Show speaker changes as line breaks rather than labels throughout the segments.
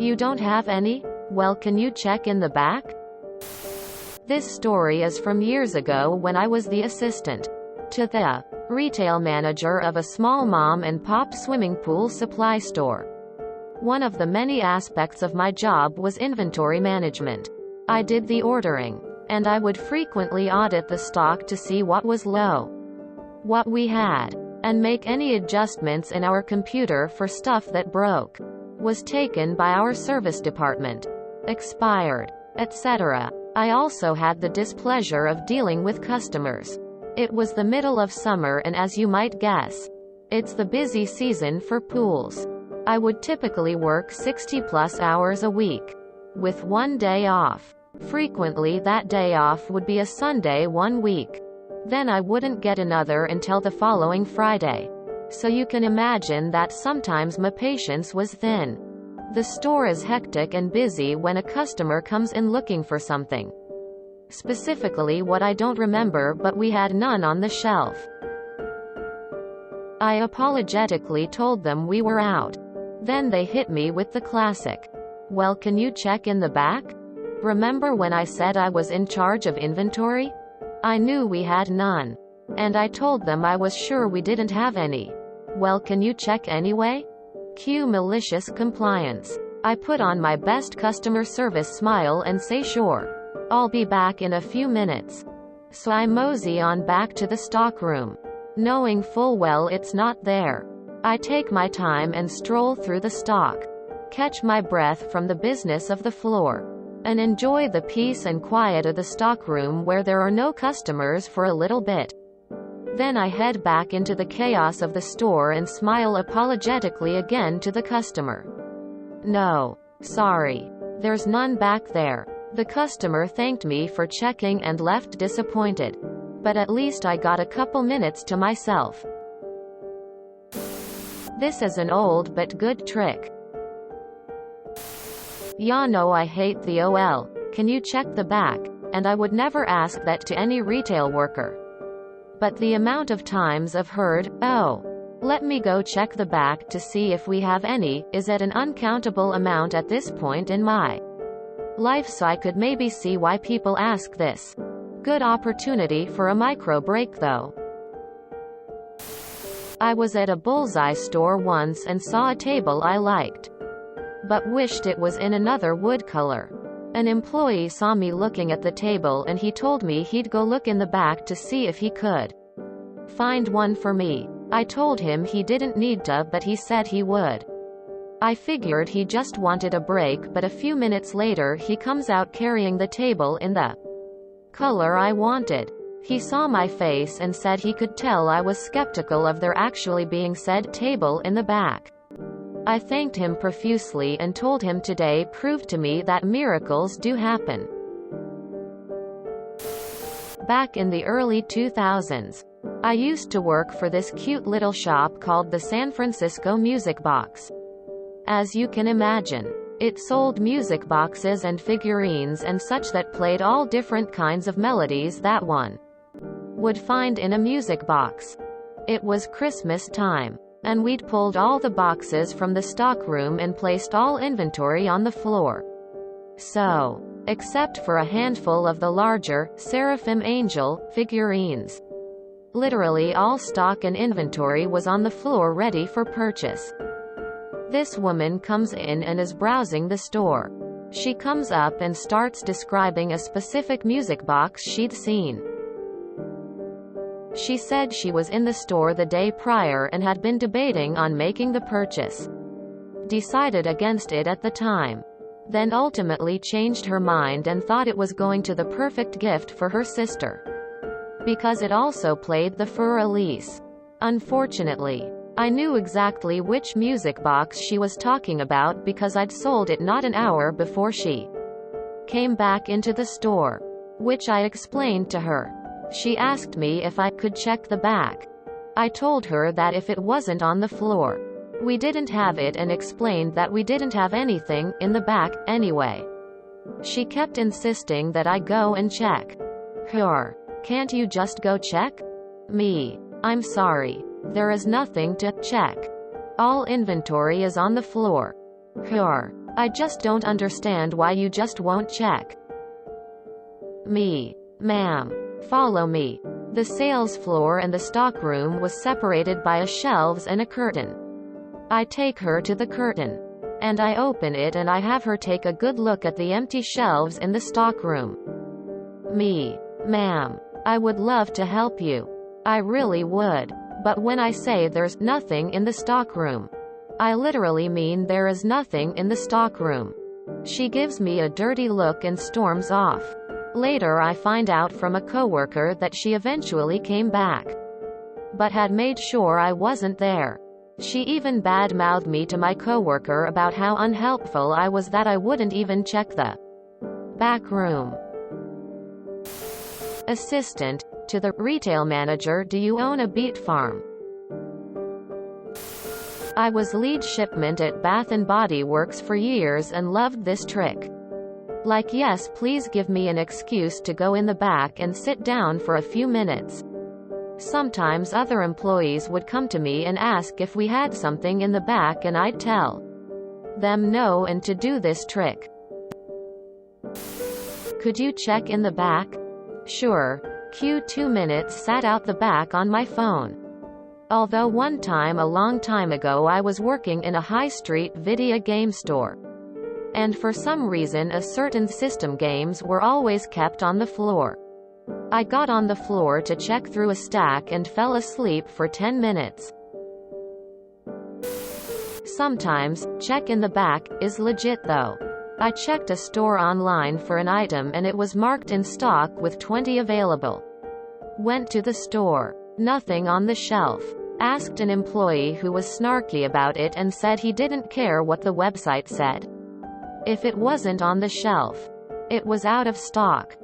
You don't have any? Well, can you check in the back? This story is from years ago when I was the assistant to the retail manager of a small mom and pop swimming pool supply store. One of the many aspects of my job was inventory management. I did the ordering, and I would frequently audit the stock to see what was low, what we had, and make any adjustments in our computer for stuff that broke, was taken by our service department, expired, etc. I also had the displeasure of dealing with customers. It was the middle of summer, and as you might guess, it's the busy season for pools. I would typically work 60+ hours a week, with one day off. Frequently that day off would be a Sunday one week. Then I wouldn't get another until the following Friday. So you can imagine that sometimes my patience was thin. The store is hectic and busy when a customer comes in looking for something. Specifically what I don't remember, but we had none on the shelf. I apologetically told them we were out. Then they hit me with the classic, "Well, can you check in the back? Remember when I said I was in charge of inventory? I knew we had none. And I told them I was sure we didn't have any. Well, can you check anyway?" Cue malicious compliance. I put on my best customer service smile and say sure. I'll be back in a few minutes. So I mosey on back to the stockroom, knowing full well it's not there. I take my time and stroll through the stock, catch my breath from the business of the floor, and enjoy the peace and quiet of the stockroom where there are no customers for a little bit. Then I head back into the chaos of the store and smile apologetically again to the customer. "No. Sorry. There's none back there." The customer thanked me for checking and left disappointed. But at least I got a couple minutes to myself. This is an old but good trick. Ya know I hate the OL. Can you check the back? And I would never ask that to any retail worker. But the amount of times I've heard, "Oh, let me go check the back to see if we have any," is at an uncountable amount at this point in my life, so I could maybe see why people ask this. Good opportunity for a micro break though. I was at a bullseye store once and saw a table I liked, but wished it was in another wood color. An employee saw me looking at the table and he told me he'd go look in the back to see if he could find one for me. I told him he didn't need to, but he said he would. I figured he just wanted a break, but a few minutes later he comes out carrying the table in the color I wanted. He saw my face and said he could tell I was skeptical of there actually being said table in the back. I thanked him profusely and told him today proved to me that miracles do happen. Back in the early 2000s, I used to work for this cute little shop called the San Francisco Music Box. As you can imagine, it sold music boxes and figurines and such that played all different kinds of melodies that one would find in a music box. It was Christmas time, and we'd pulled all the boxes from the stockroom and placed all inventory on the floor. So, except for a handful of the larger, seraphim angel, figurines, literally all stock and inventory was on the floor ready for purchase. This woman comes in and is browsing the store. She comes up and starts describing a specific music box she'd seen. She said she was in the store the day prior and had been debating on making the purchase. Decided against it at the time. Then ultimately changed her mind and thought it was going to the perfect gift for her sister, because it also played the Fur Elise. Unfortunately, I knew exactly which music box she was talking about because I'd sold it not an hour before she came back into the store, which I explained to her. She asked me if I could check the back. I told her that if it wasn't on the floor, we didn't have it, and explained that we didn't have anything in the back anyway. She kept insisting that I go and check. Her, can't you just go check? Me, I'm sorry. There is nothing to check. All inventory is on the floor. Her, I just don't understand why you just won't check. Me. Ma'am. Follow me. The sales floor and the stockroom was separated by a shelves and a curtain. I take her to the curtain. And I open it and I have her take a good look at the empty shelves in the stockroom. Me. Ma'am. I would love to help you. I really would. But when I say there's nothing in the stockroom, I literally mean there is nothing in the stockroom. She gives me a dirty look and storms off. Later I find out from a coworker that she eventually came back, but had made sure I wasn't there. She even bad-mouthed me to my coworker about how unhelpful I was, that I wouldn't even check the back room. Assistant to the retail manager. Do you own a beet farm? I was lead shipment at Bath & Body Works for years and loved this trick. Like, yes, please give me an excuse to go in the back and sit down for a few minutes. Sometimes other employees would come to me and ask if we had something in the back, and I'd tell them no and to do this trick. Could you check in the back? Sure. Q 2 minutes. Sat out the back on my phone. Although one time a long time ago I was working in a high street video game store, and for some reason a certain system games were always kept on the floor. I got on the floor to check through a stack and fell asleep for 10 minutes. Sometimes, check in the back is legit though. I checked a store online for an item and it was marked in stock with 20 available. Went to the store. Nothing on the shelf. Asked an employee who was snarky about it and said he didn't care what the website said. If it wasn't on the shelf, it was out of stock.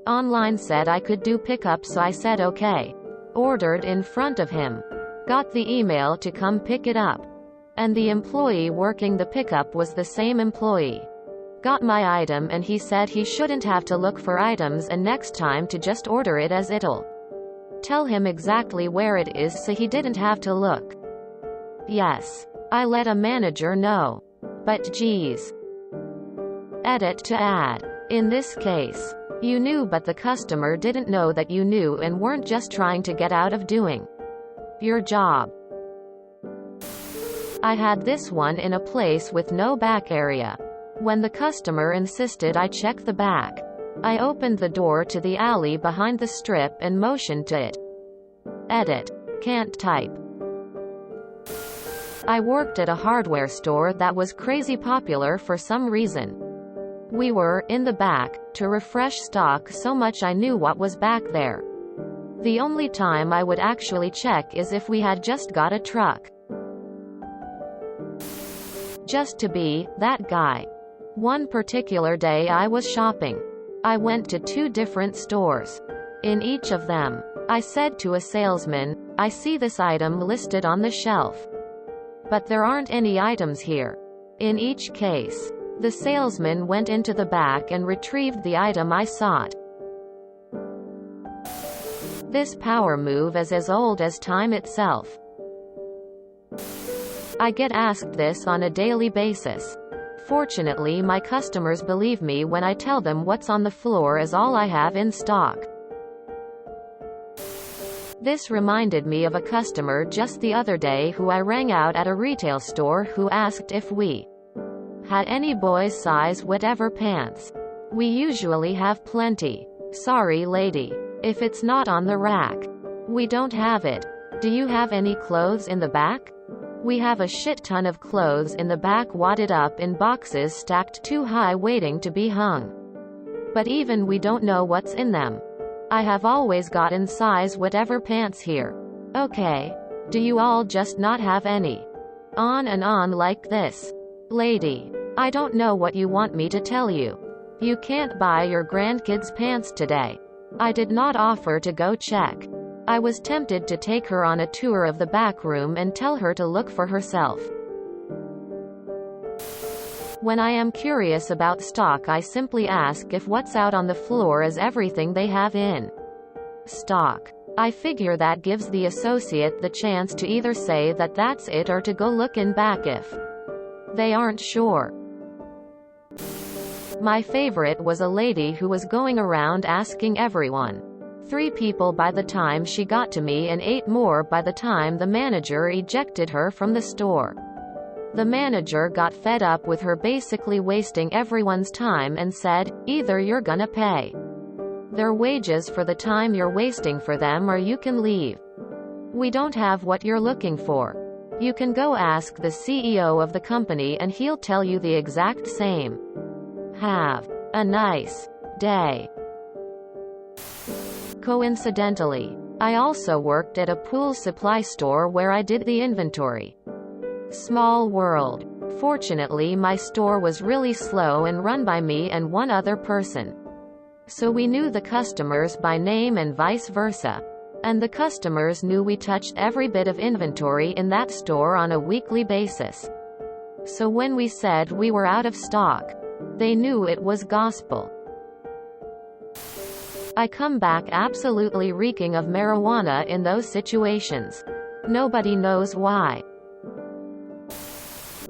Online said I could do pickup, so I said okay. Ordered in front of him. Got the email to come pick it up. And the employee working the pickup was the same employee. Got my item and he said he shouldn't have to look for items and next time to just order it as it'll tell him exactly where it is so he didn't have to look. Yes. I let a manager know. But geez. Edit to add. In this case, you knew but the customer didn't know that you knew and weren't just trying to get out of doing your job. I had this one in a place with no back area. When the customer insisted I check the back, I opened the door to the alley behind the strip and motioned to it. Edit. Can't type. I worked at a hardware store that was crazy popular for some reason. We were in the back to refresh stock, so much I knew what was back there. The only time I would actually check is if we had just got a truck. Just to be that guy. One particular day I was shopping. I went to 2 different stores. In each of them, I said to a salesman, I see this item listed on the shelf, but there aren't any items here. In each case, the salesman went into the back and retrieved the item I sought. This power move is as old as time itself. I get asked this on a daily basis. Fortunately, my customers believe me when I tell them what's on the floor is all I have in stock. This reminded me of a customer just the other day who I rang out at a retail store who asked if we had any boys size whatever pants. We usually have plenty. Sorry lady. If it's not on the rack, we don't have it. Do you have any clothes in the back? We have a shit ton of clothes in the back, wadded up in boxes stacked too high waiting to be hung. But even we don't know what's in them. I have always gotten size whatever pants here. Okay. Do you all just not have any? On and on like this. Lady. I don't know what you want me to tell you. You can't buy your grandkids pants today. I did not offer to go check. I was tempted to take her on a tour of the back room and tell her to look for herself. When I am curious about stock, I simply ask if what's out on the floor is everything they have in stock. I figure that gives the associate the chance to either say that that's it or to go look in back if They aren't sure. My favorite was a lady who was going around asking everyone. 3 people by the time she got to me and 8 more by the time the manager ejected her from the store. The manager got fed up with her basically wasting everyone's time and said, either you're gonna pay their wages for the time you're wasting for them or you can leave. We don't have what you're looking for. You can go ask the CEO of the company and he'll tell you the exact same. Have a nice day. Coincidentally, I also worked at a pool supply store where I did the inventory. Small world. Fortunately, my store was really slow and run by me and one other person. So we knew the customers by name and vice versa. And the customers knew we touched every bit of inventory in that store on a weekly basis. So when we said we were out of stock, they knew it was gospel. I come back absolutely reeking of marijuana in those situations. Nobody knows why.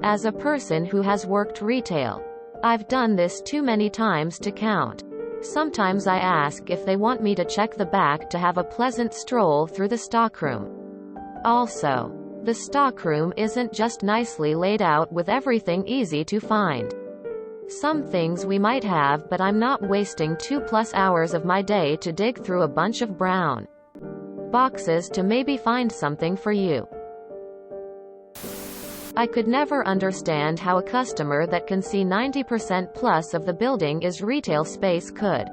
As a person who has worked retail, I've done this too many times to count. Sometimes I ask if they want me to check the back to have a pleasant stroll through the stockroom. Also, the stockroom isn't just nicely laid out with everything easy to find. Some things we might have, but I'm not wasting 2+ hours of my day to dig through a bunch of brown boxes to maybe find something for you. I could never understand how a customer that can see 90% plus of the building is retail space could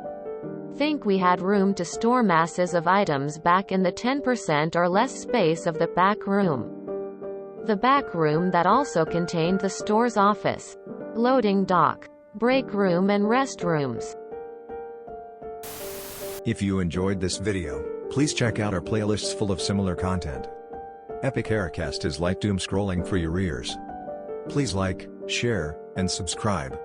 think we had room to store masses of items back in the 10% or less space of the back room. The back room that also contained the store's office, loading dock, break room and restrooms.
If you enjoyed this video, please check out our playlists full of similar content. Epic Aircast is like doom scrolling for your ears. Please like, share, and subscribe.